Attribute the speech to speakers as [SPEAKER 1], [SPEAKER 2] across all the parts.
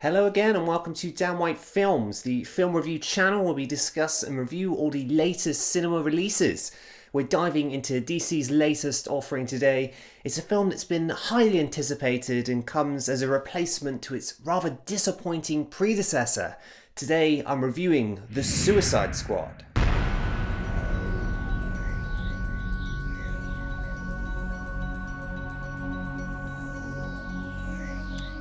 [SPEAKER 1] Hello again and welcome to DanWhiteFilms, the film review channel where we discuss and review all the latest cinema releases. We're diving into DC's latest offering today. It's a film that's been highly anticipated and comes as a replacement to its rather disappointing predecessor. Today I'm reviewing The Suicide Squad.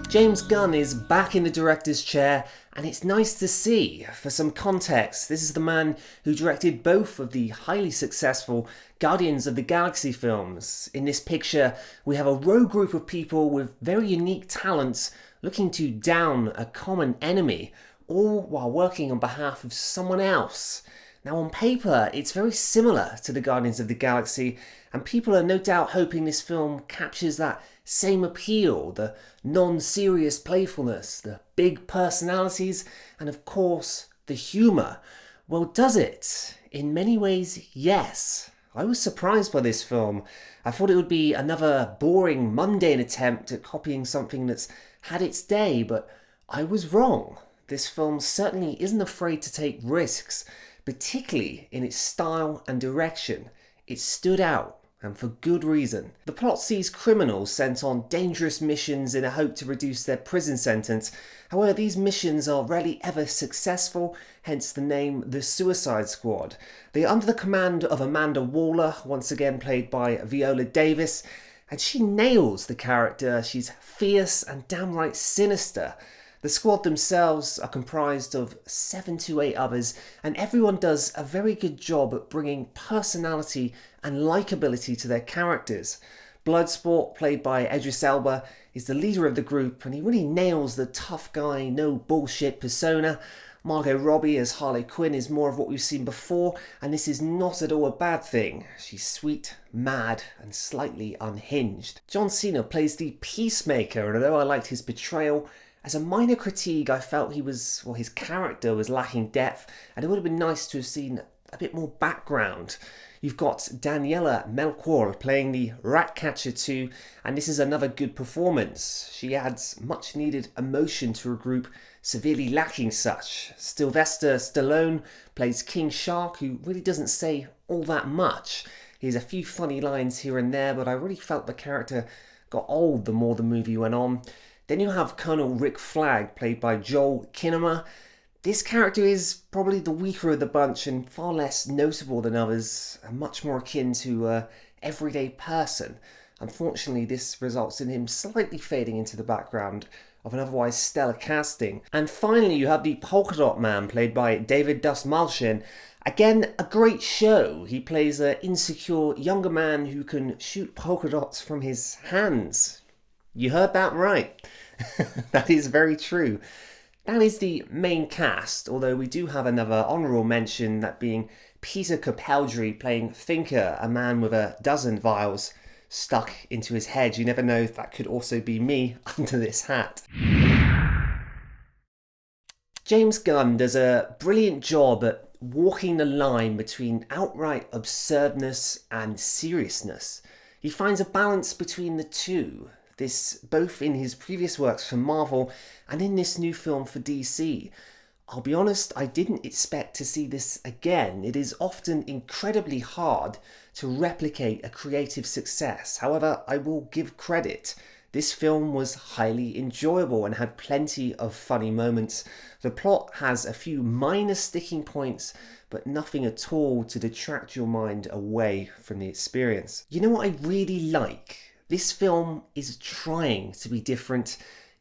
[SPEAKER 1] James Gunn is back in the director's chair, and it's nice to see. For some context, this is the man who directed both of the highly successful Guardians of the Galaxy films. In this picture, we have a rogue group of people with very unique talents looking to down a common enemy, all while working on behalf of someone else. Now on paper, it's very similar to the Guardians of the Galaxy, and people are no doubt hoping this film captures that same appeal, the non-serious playfulness, the big personalities, and of course, the humour. Well, does it? In many ways, yes. I was surprised by this film. I thought it would be another boring, mundane attempt at copying something that's had its day, but I was wrong. This film certainly isn't afraid to take risks, particularly in its style and direction. It stood out, and for good reason. The plot sees criminals sent on dangerous missions in a hope to reduce their prison sentence. However, these missions are rarely ever successful, hence the name The Suicide Squad. They are under the command of Amanda Waller, once again played by Viola Davis, and she nails the character. She's fierce and downright sinister. The squad themselves are comprised of 7 to 8 others, and everyone does a very good job at bringing personality and likability to their characters. Bloodsport, played by Idris Elba, is the leader of the group, and he really nails the tough guy, no bullshit persona. Margot Robbie as Harley Quinn is more of what we've seen before, and this is not at all a bad thing. She's sweet, mad, and slightly unhinged. John Cena plays the Peacemaker, and although I liked his portrayal, as a minor critique, I felt his character was lacking depth, and it would have been nice to have seen a bit more background. You've got Daniela Melchior playing the Ratcatcher too, and this is another good performance. She adds much needed emotion to a group severely lacking such. Sylvester Stallone plays King Shark, who really doesn't say all that much. He has a few funny lines here and there, but I really felt the character got old the more the movie went on. Then you have Colonel Rick Flag, played by Joel Kinnaman. This character is probably the weaker of the bunch and far less notable than others, and much more akin to an everyday person. Unfortunately, this results in him slightly fading into the background of an otherwise stellar casting. And finally, you have the Polka Dot Man, played by David Dastmalchian. Again, a great show. He plays an insecure younger man who can shoot polka dots from his hands. You heard that right. That is very true. That is the main cast, although we do have another honourable mention, that being Peter Capaldi playing Thinker, a man with a dozen vials stuck into his head. You never know, that could also be me under this hat. James Gunn does a brilliant job at walking the line between outright absurdness and seriousness. He finds a balance between the two. This both in his previous works for Marvel and in this new film for DC. I'll be honest, I didn't expect to see this again. It is often incredibly hard to replicate a creative success. However, I will give credit. This film was highly enjoyable and had plenty of funny moments. The plot has a few minor sticking points, but nothing at all to detract your mind away from the experience. You know what I really like? This film is trying to be different.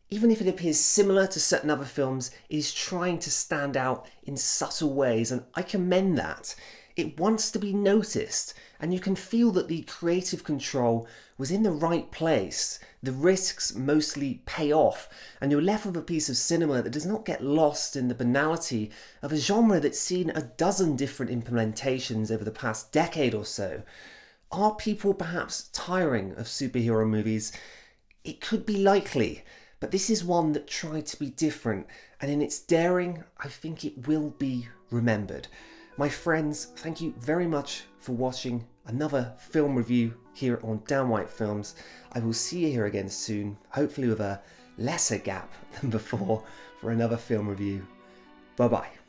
[SPEAKER 1] Even if it appears similar to certain other films, it is trying to stand out in subtle ways, and I commend that. It wants to be noticed, and you can feel that the creative control was in the right place. The risks mostly pay off, and you're left with a piece of cinema that does not get lost in the banality of a genre that's seen a dozen different implementations over the past decade or so. Are people perhaps tiring of superhero movies? It could be likely, but this is one that tried to be different, and in its daring, I think it will be remembered. My friends, thank you very much for watching another film review here on DanWhiteFilms. I will see you here again soon, hopefully with a lesser gap than before for another film review. Bye bye.